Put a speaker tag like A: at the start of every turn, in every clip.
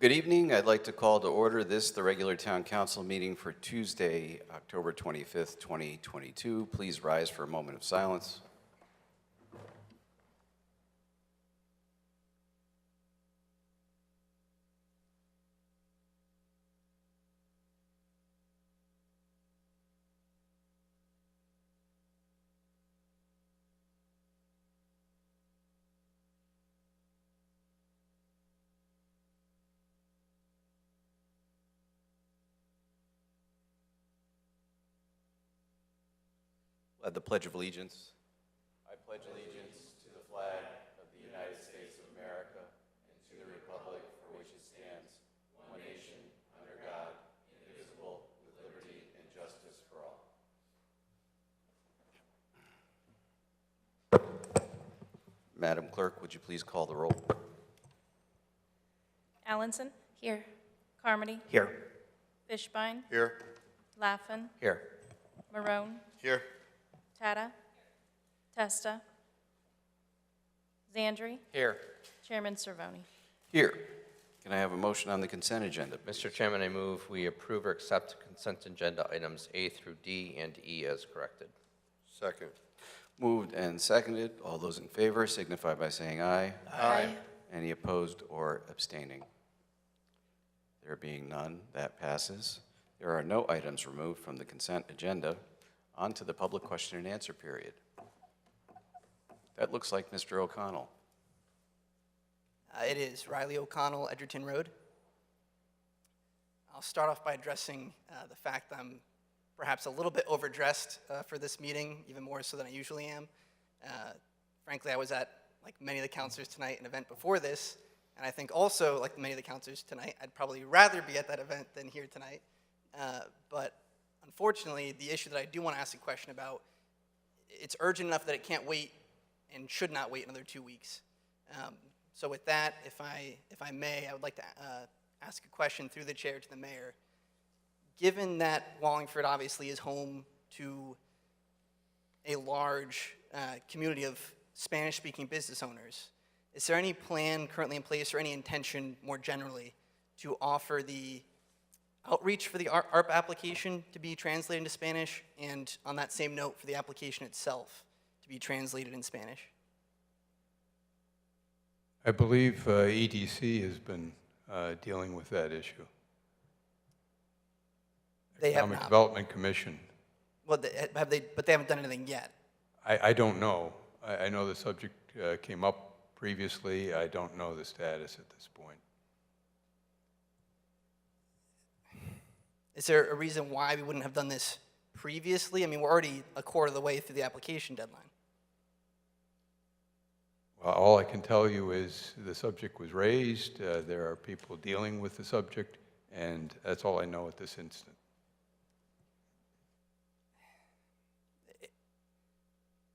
A: Good evening. I'd like to call to order the regular town council meeting for Tuesday, October 25th, 2022. Please rise for a moment of silence. Led the Pledge of Allegiance. I pledge allegiance to the flag of the United States of America and to the republic for which it stands, one nation, under God, indivisible, with liberty and justice for all. Madam Clerk, would you please call the roll?
B: Allenson? Here. Carmody?
A: Here.
B: Fishbein?
A: Here.
B: Laffin?
A: Here.
B: Marone?
A: Here.
B: Tata? Testa? Zandri?
C: Here.
B: Chairman Cervoni.
A: Here. Can I have a motion on the consent agenda?
C: Mr. Chairman, I move we approve or accept consent agenda items A through D and E as corrected.
A: Second. Moved and seconded. All those in favor signify by saying aye.
B: Aye.
A: Any opposed or abstaining? There being none, that passes. There are no items removed from the consent agenda. On to the public question and answer period. That looks like Mr. O'Connell.
D: It is Riley O'Connell, Edgerton Road. I'll start off by addressing the fact that I'm perhaps a little bit overdressed for this meeting, even more so than I usually am. Frankly, I was at, like many of the counselors tonight, an event before this, and I think also, like many of the counselors tonight, I'd probably rather be at that event than here tonight. But unfortunately, the issue that I do want to ask a question about, it's urgent enough that it can't wait and should not wait another 2 weeks. So with that, if I may, I would like to ask a question through the chair to the mayor. Given that Wallingford obviously is home to a large community of Spanish-speaking business owners, is there any plan currently in place or any intention more generally to offer the outreach for the ARP application to be translated into Spanish, and on that same note, for the application itself to be translated in Spanish?
E: I believe EDC has been dealing with that issue.
D: They have
E: Economic
D: not.
E: Development Commission.
D: Well, but they haven't done anything yet.
E: I don't know. I know the subject came up previously. I don't know the status at this point.
D: Is there a reason why we wouldn't have done this previously? I mean, we're already a quarter of the way through the application deadline.
E: Well, all I can tell you is the subject was raised. There are people dealing with the subject, and that's all I know at this instant.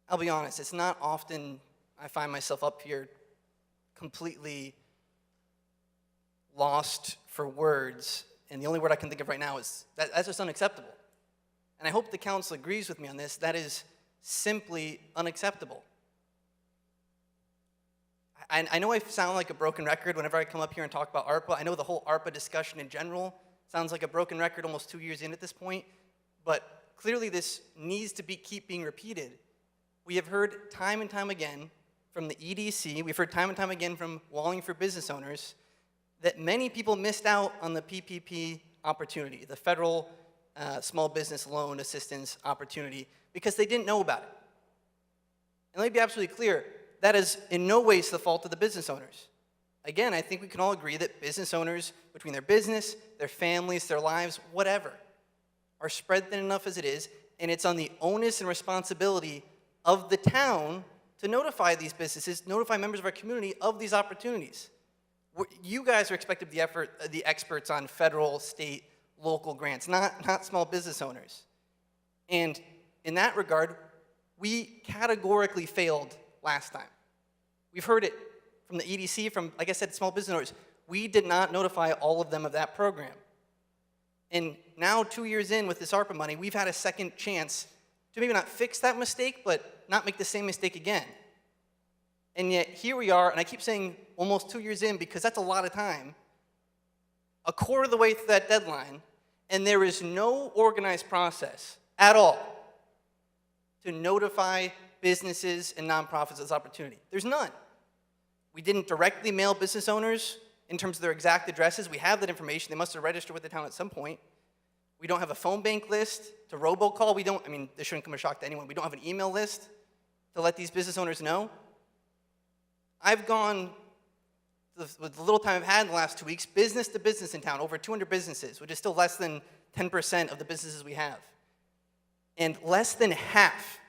D: I'll be honest, it's not often I find myself up here completely lost for words, and the only word I can think of right now is that's just unacceptable. And I hope the council agrees with me on this. That is simply unacceptable. I know I sound like a broken record whenever I come up here and talk about ARPA. I know the whole ARPA discussion in general sounds like a broken record almost 2 years in at this point, but clearly this needs to keep being repeated. We have heard time and time again from the EDC, we've heard time and time again from Wallingford business owners that many people missed out on the PPP opportunity, the federal small business loan assistance opportunity, because they didn't know about it. And let me be absolutely clear, that is in no way the fault of the business owners. Again, I think we can all agree that business owners, between their business, their families, their lives, whatever, are spread thin enough as it is, and it's on the onus and responsibility of the town to notify these businesses, notify members of our community of these opportunities. You guys are expected to be the experts on federal, state, local grants, not small business owners. And in that regard, we categorically failed last time. We've heard it from the EDC, from, like I said, small business owners. We did not notify all of them of that program. And now, 2 years in with this ARPA money, we've had a second chance to maybe not fix that mistake, but not make the same mistake again. And yet, here we are, and I keep saying almost 2 years in because that's a lot of time, a quarter of the way through that deadline, and there is no organized process at all to notify businesses and nonprofits of this opportunity. There's none. We didn't directly mail business owners in terms of their exact addresses. We have that information. They must have registered with the town at some point. We don't have a phone bank list to robocall. This shouldn't come as a shock to anyone. We don't have an email list to let these business owners know. I've gone, with the little time I've had in the last 2 weeks, business to business in town, over 200 businesses, which is still less than 10% of the businesses we have. And less than half,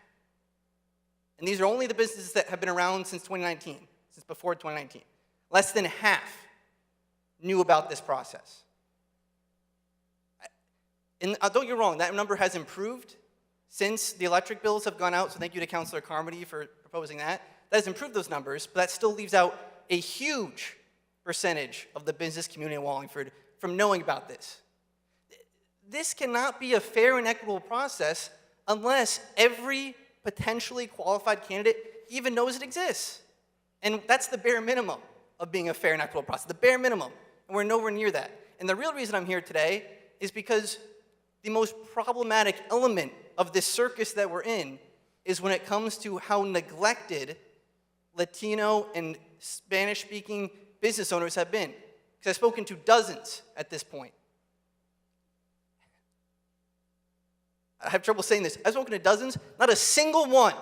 D: and these are only the businesses that have been around since 2019, since before 2019, less than half knew about this process. And don't get me wrong, that number has improved since the electric bills have gone out, so thank you to Councilor Carmody for proposing that. That has improved those numbers, but that still leaves out a huge percentage of the business community in Wallingford from knowing about this. This cannot be a fair and equitable process unless every potentially qualified candidate even knows it exists. And that's the bare minimum of being a fair and equitable process, the bare minimum. And we're nowhere near that. And the real reason I'm here today is because the most problematic element of this circus that we're in is when it comes to how neglected Latino and Spanish-speaking business owners have been. Because I've spoken to dozens at this point. I have trouble saying this. I've spoken to dozens. Not a single one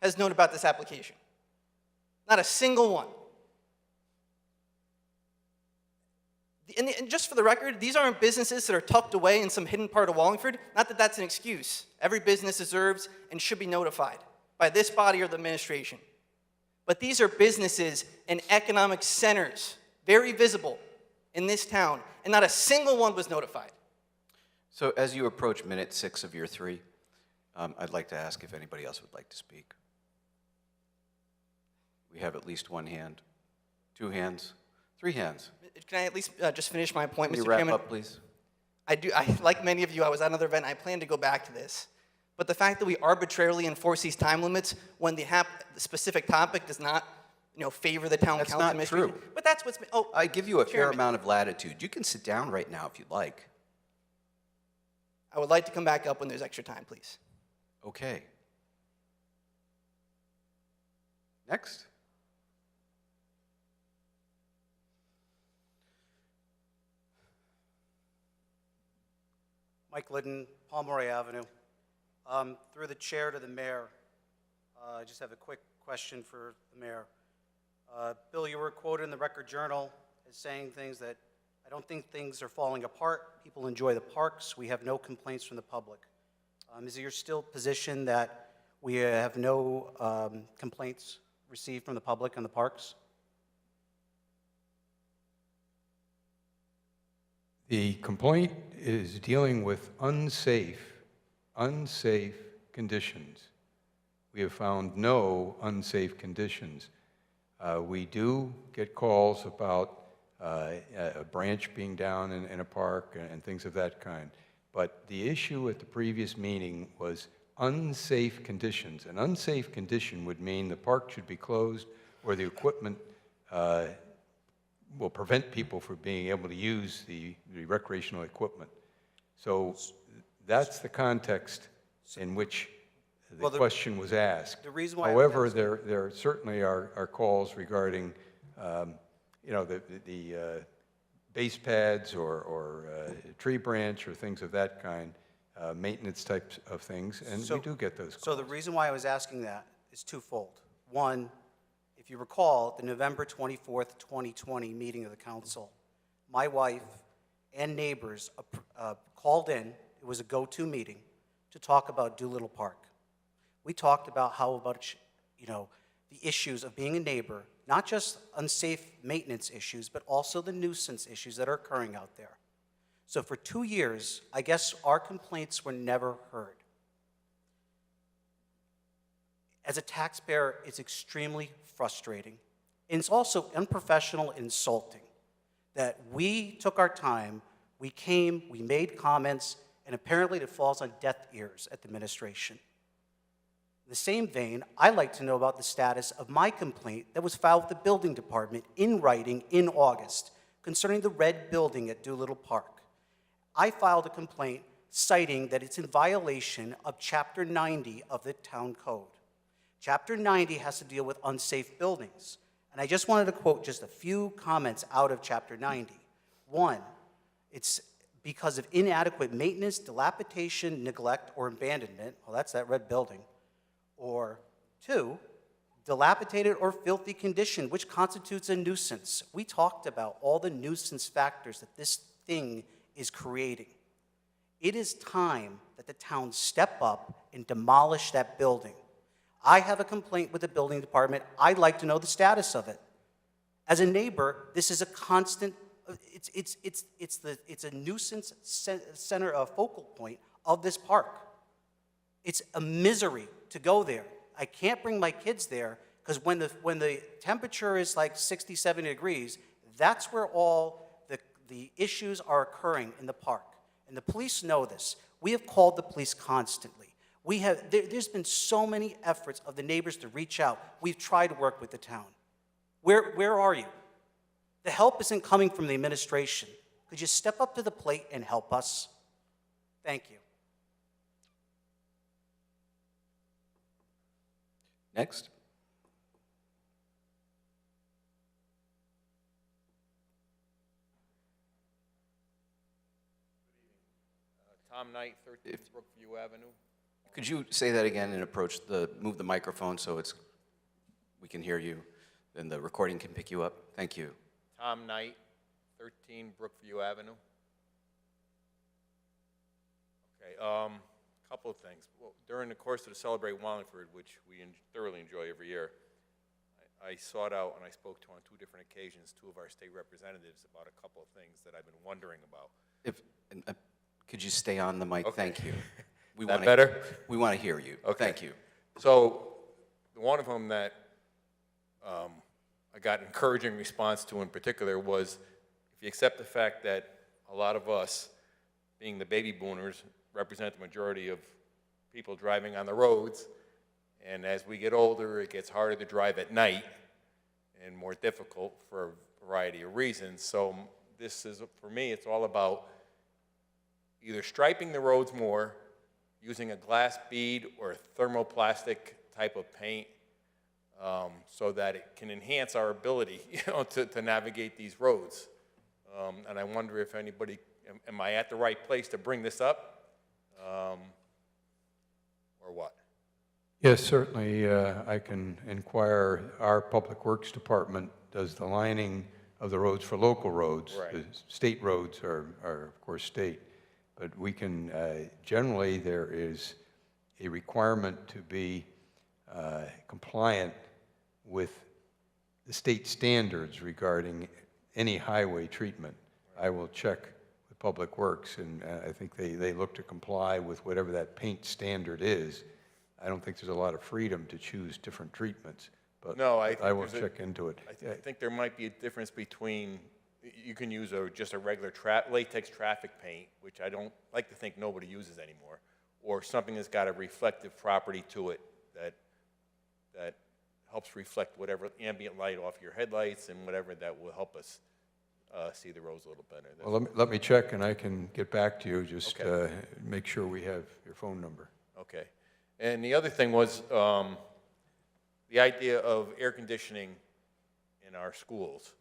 D: has known about this application. Not a single one. And just for the record, these aren't businesses that are tucked away in some hidden part of Wallingford. Not that that's an excuse. Every business deserves and should be notified by this body or the administration. But these are businesses and economic centers, very visible in this town, and not a single one was notified.
A: So as you approach minute 6 of your 3, I'd like to ask if anybody else would like to speak. We have at least 1 hand, 2 hands, 3 hands.
D: Can I at least just finish my point,
A: Can
D: Mr.
A: you wrap
D: Chairman?
A: up, please?
D: Like many of you, I was at another event. I plan to go back to this. But the fact that we arbitrarily enforce these time limits when the specific topic does not, favor the town council
A: not
D: administration.
A: true.
D: But that's what's been. Oh,
A: I give you a fair
D: Chairman,
A: amount of latitude. You can sit down right now if you'd like.
D: I would like to come back up when there's extra time, please.
A: Okay. Next.
F: Mike Liddon, Palmore Avenue. Through the chair to the mayor, I just have a quick question for the mayor. Bill, you were quoted in the Record Journal as saying things that I don't think things are falling apart. People enjoy the parks. We have no complaints from the public. Is it your still position that we have no complaints received from the public on the parks?
E: The complaint is dealing with unsafe conditions. We have found no unsafe conditions. We do get calls about a branch being down in a park and things of that kind. But the issue at the previous meeting was unsafe conditions. An unsafe condition would mean the park should be closed or the equipment will prevent people from being able to use the recreational equipment. So that's the context in which the question was asked.
F: The reason why
E: However, there certainly are calls regarding, the base pads or tree branch or things of that kind, maintenance types of things, and we do get those calls.
F: So the reason why I was asking that is twofold. One, if you recall, the November 24th, 2020 meeting of the council, my wife and neighbors called in. It was a go-to meeting to talk about Doolittle Park. We talked about the issues of being a neighbor, not just unsafe maintenance issues, but also the nuisance issues that are occurring out there. So for 2 years, I guess our complaints were never heard. As a taxpayer, it's extremely frustrating. And it's also unprofessional and insulting that we took our time, we came, we made comments, and apparently it falls on deaf ears at the administration. In the same vein, I'd like to know about the status of my complaint that was filed with the building department in writing in August, concerning the red building at Doolittle Park. I filed a complaint citing that it's in violation of Chapter 90 of the Town Code. Chapter 90 has to deal with unsafe buildings. And I just wanted to quote just a few comments out of Chapter 90. One, it's because of inadequate maintenance, dilapidation, neglect, or abandonment. Well, that's that red building. Or two, dilapidated or filthy condition, which constitutes a nuisance. We talked about all the nuisance factors that this thing is creating. It is time that the town step up and demolish that building. I have a complaint with the building department. I'd like to know the status of it. As a neighbor, this is a constant, it's a nuisance center, a focal point of this park. It's a misery to go there. I can't bring my kids there because when the temperature is like 60, 70 degrees, that's where all the issues are occurring in the park. And the police know this. We have called the police constantly. There's been so many efforts of the neighbors to reach out. We've tried to work with the town. Where are you? The help isn't coming from the administration. Could you step up to the plate and help us? Thank you.
A: Next.
G: Tom Knight, 13 Brookview Avenue.
A: Could you say that again and move the microphone so we can hear you and the recording can pick you up? Thank you.
G: Tom Knight, 13 Brookview Avenue. Okay, couple of things. Well, during the course of the Celebrate Wallingford, which we thoroughly enjoy every year, I sought out and I spoke to on 2 different occasions 2 of our state representatives about a couple of things that I've been wondering about.
A: Could you stay on the mic?
G: Okay.
A: Thank you.
G: Is that better?
A: We want to hear you.
G: Okay.
A: Thank you.
G: So one of them that I got an encouraging response to in particular was, if you accept the fact that a lot of us, being the baby boomers, represent the majority of people driving on the roads, and as we get older, it gets harder to drive at night and more difficult for a variety of reasons. So this is, for me, it's all about either striping the roads more, using a glass bead or a thermoplastic type of paint, so that it can enhance our ability, to navigate these roads. And I wonder if anybody, am I at the right place to bring this up, or what?
E: Yes, certainly, I can inquire. Our Public Works Department does the lining of the roads for local roads.
G: Right.
E: The state roads are of course, state. But we can, generally, there is a requirement to be compliant with the state standards regarding any highway treatment. I will check with Public Works, and I think they look to comply with whatever that paint standard is. I don't think there's a lot of freedom to choose different treatments, but
G: No, I think
E: I will
G: there's
E: check into it.
G: I think there might be a difference between, you can use just a regular latex traffic paint, which I don't like to think nobody uses anymore, or something that's got a reflective property to it that helps reflect whatever ambient light off your headlights and whatever that will help us see the roads a little better.
E: Well, let me check, and I can get back to you. Just
G: Okay.
E: make sure we have your phone number.
G: Okay. And the other thing was the idea of air conditioning in our schools.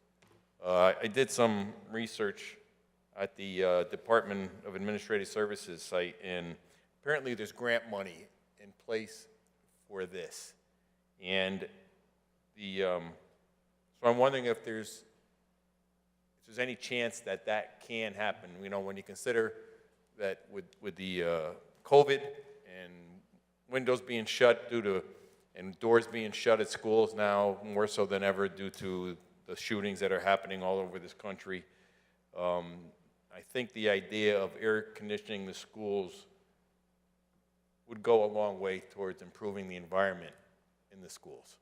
G: I did some research at the Department of Administrative Services site, and apparently there's grant money in place for this. And so I'm wondering if there's any chance that that can happen. When you consider that with the COVID and windows being shut and doors being shut at schools now, more so than ever due to the shootings that are happening all over this country. I think the idea of air conditioning the schools would go a long way towards improving the environment in the schools.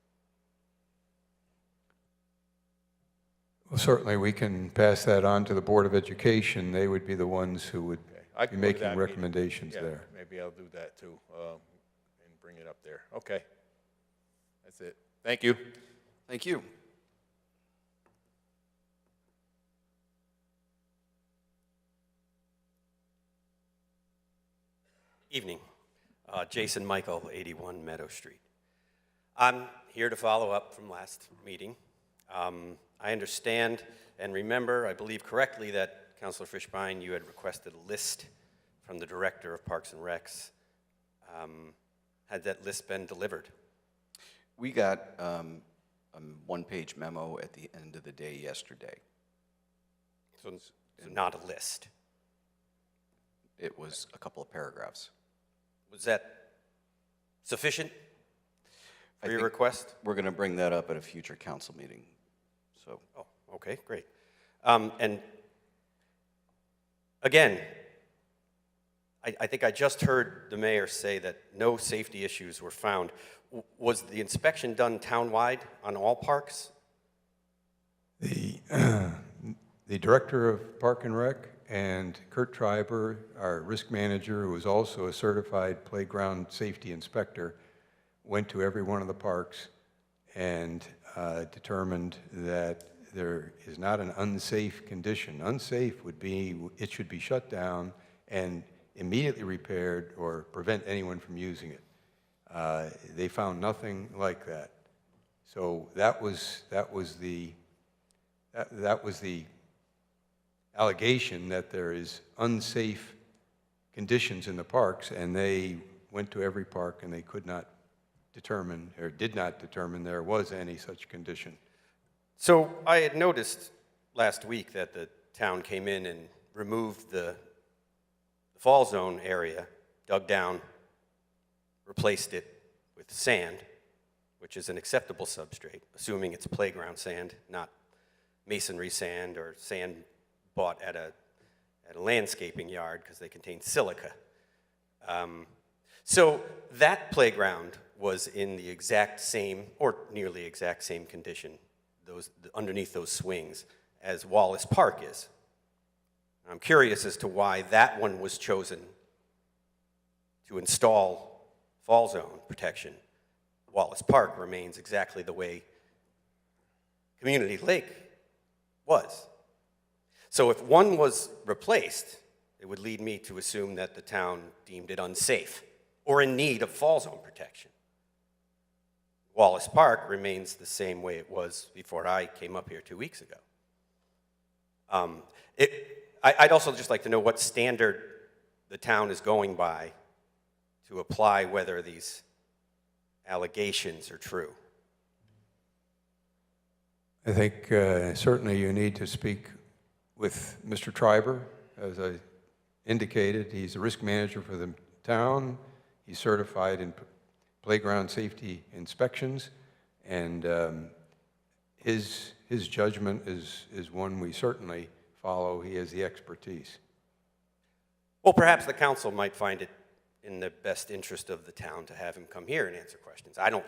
E: Well, certainly, we can pass that on to the Board of Education. They would be the ones who would
G: I
E: be
G: can go to
E: making
G: that meeting.
E: recommendations
G: Yeah,
E: there.
G: maybe I'll do that too, and bring it up there. Okay. That's it. Thank you.
A: Thank you.
H: Evening. Jason Michael, 81 Meadow Street. I'm here to follow up from last meeting. I understand and remember, I believe correctly, that Councilor Fishbein, you had requested a list from the Director of Parks and Recs. Had that list been delivered?
A: We got a one-page memo at the end of the day yesterday.
H: So not a list.
A: It was a couple of paragraphs.
H: Was that sufficient for
A: I
H: your
A: think
H: request?
A: We're going to bring that up at a future council meeting. So,
H: Oh, okay, great. And again, I think I just heard the mayor say that no safety issues were found. Was the inspection done townwide on all parks?
E: The Director of Park and Rec and Kurt Treiber, our risk manager, who is also a certified playground safety inspector, went to every one of the parks and determined that there is not an unsafe condition. Unsafe would be it should be shut down and immediately repaired or prevent anyone from using it. They found nothing like that. So that was the allegation that there is unsafe conditions in the parks, and they went to every park and they could not determine, or did not determine, there was any such condition.
H: So I had noticed last week that the town came in and removed the fall zone area, dug down, replaced it with sand, which is an acceptable substrate, assuming it's playground sand, not masonry sand or sand bought at a landscaping yard because they contain silica. So that playground was in the exact same, or nearly exact same condition, underneath those swings, as Wallace Park is. I'm curious as to why that one was chosen to install fall zone protection. Wallace Park remains exactly the way Community Lake was. So if one was replaced, it would lead me to assume that the town deemed it unsafe or in need of fall zone protection. Wallace Park remains the same way it was before I came up here 2 weeks ago. I'd also just like to know what standard the town is going by to apply whether these allegations are true.
E: I think certainly you need to speak with Mr. Treiber. As I indicated, he's a risk manager for the town. He's certified in playground safety inspections, and his judgment is one we certainly follow. He has the expertise.
H: Well, perhaps the council might find it in the best interest of the town to have him come here and answer questions. I don't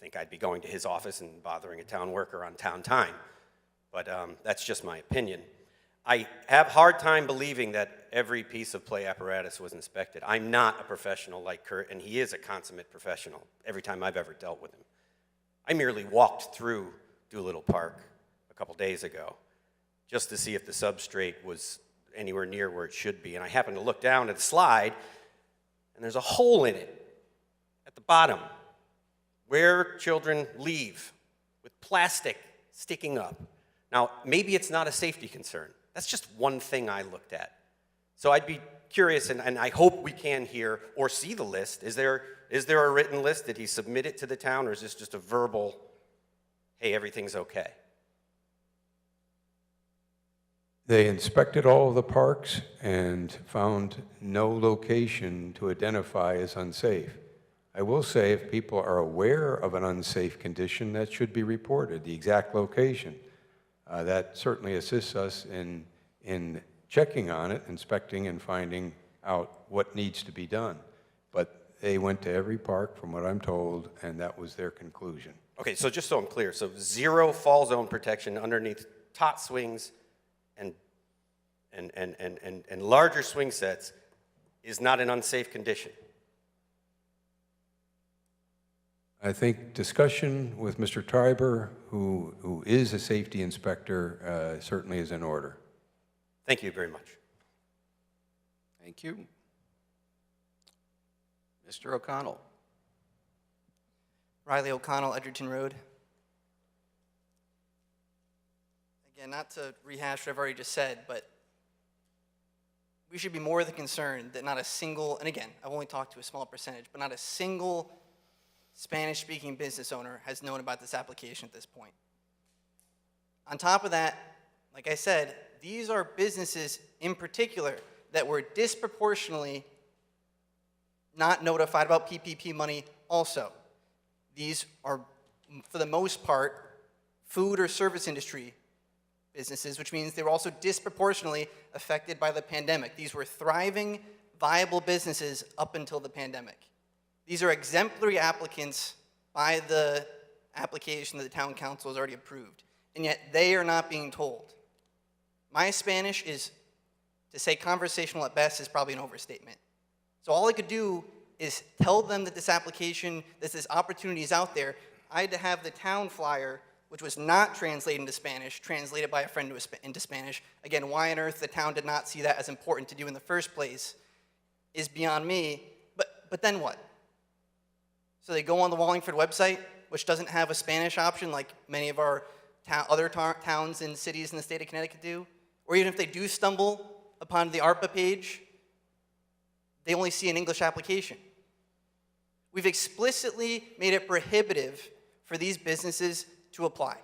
H: think I'd be going to his office and bothering a town worker on town time, but that's just my opinion. I have a hard time believing that every piece of play apparatus was inspected. I'm not a professional like Kurt, and he is a consummate professional every time I've ever dealt with him. I merely walked through Doolittle Park a couple days ago just to see if the substrate was anywhere near where it should be, and I happened to look down at the slide, and there's a hole in it at the bottom where children leave with plastic sticking up. Now, maybe it's not a safety concern. That's just one thing I looked at. So I'd be curious, and I hope we can hear or see the list. Is there a written list? Did he submit it to the town, or is this just a verbal, hey, everything's okay?
E: They inspected all of the parks and found no location to identify as unsafe. I will say if people are aware of an unsafe condition, that should be reported, the exact location. That certainly assists us in checking on it, inspecting and finding out what needs to be done. But they went to every park, from what I'm told, and that was their conclusion.
H: Okay, so just so I'm clear, so zero fall zone protection underneath tot swings and larger swing sets is not an unsafe condition.
E: I think discussion with Mr. Treiber, who is a safety inspector, certainly is in order.
H: Thank you very much.
A: thank you. Mr. O'Connell.
D: Riley O'Connell, Edgerton Road. Again, not to rehash what I've already just said, but we should be more than concerned that not a single, and again, I've only talked to a small percentage, but not a single Spanish-speaking business owner has known about this application at this point. On top of that, like I said, these are businesses in particular that were disproportionately not notified about PPP money also. These are, for the most part, food or service industry businesses, which means they were also disproportionately affected by the pandemic. These were thriving, viable businesses up until the pandemic. These are exemplary applicants by the application that the town council has already approved, and yet they are not being told. My Spanish is, to say conversational at best, is probably an overstatement. So all I could do is tell them that this application, that this opportunity is out there. I had to have the town flyer, which was not translated into Spanish, translated by a friend into Spanish. Again, why on earth the town did not see that as important to do in the first place is beyond me. But then what? So they go on the Wallingford website, which doesn't have a Spanish option like many of our other towns and cities in the state of Connecticut do. Or even if they do stumble upon the ARPA page, they only see an English application. We've explicitly made it prohibitive for these businesses to apply.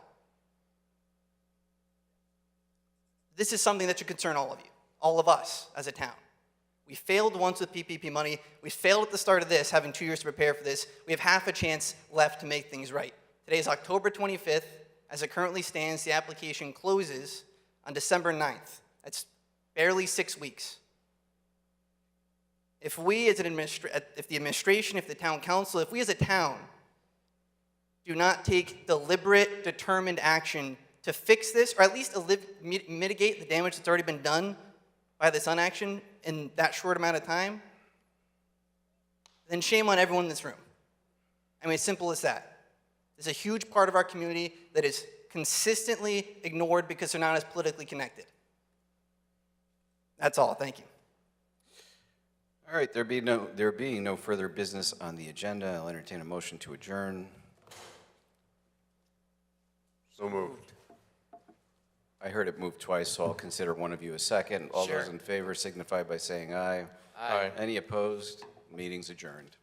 D: This is something that should concern all of you, all of us as a town. We failed once with PPP money. We failed at the start of this, having 2 years to prepare for this. We have half a chance left to make things right. Today is October 25th. As it currently stands, the application closes on December 9th. That's barely 6 weeks. If we as if the administration, if the town council, if we as a town do not take deliberate, determined action to fix this, or at least mitigate the damage that's already been done by this inaction in that short amount of time, then shame on everyone in this room. I mean, it's simple as that. There's a huge part of our community that is consistently ignored because they're not as politically connected. That's all. Thank you.
A: All right, there being no further business on the agenda, I'll entertain a motion to adjourn.
G: So moved.
A: I heard it move twice, so I'll consider one of you a second. All
D: Sure.
A: those in favor signify by saying aye.
C: Aye.
A: Any opposed? Meeting's adjourned.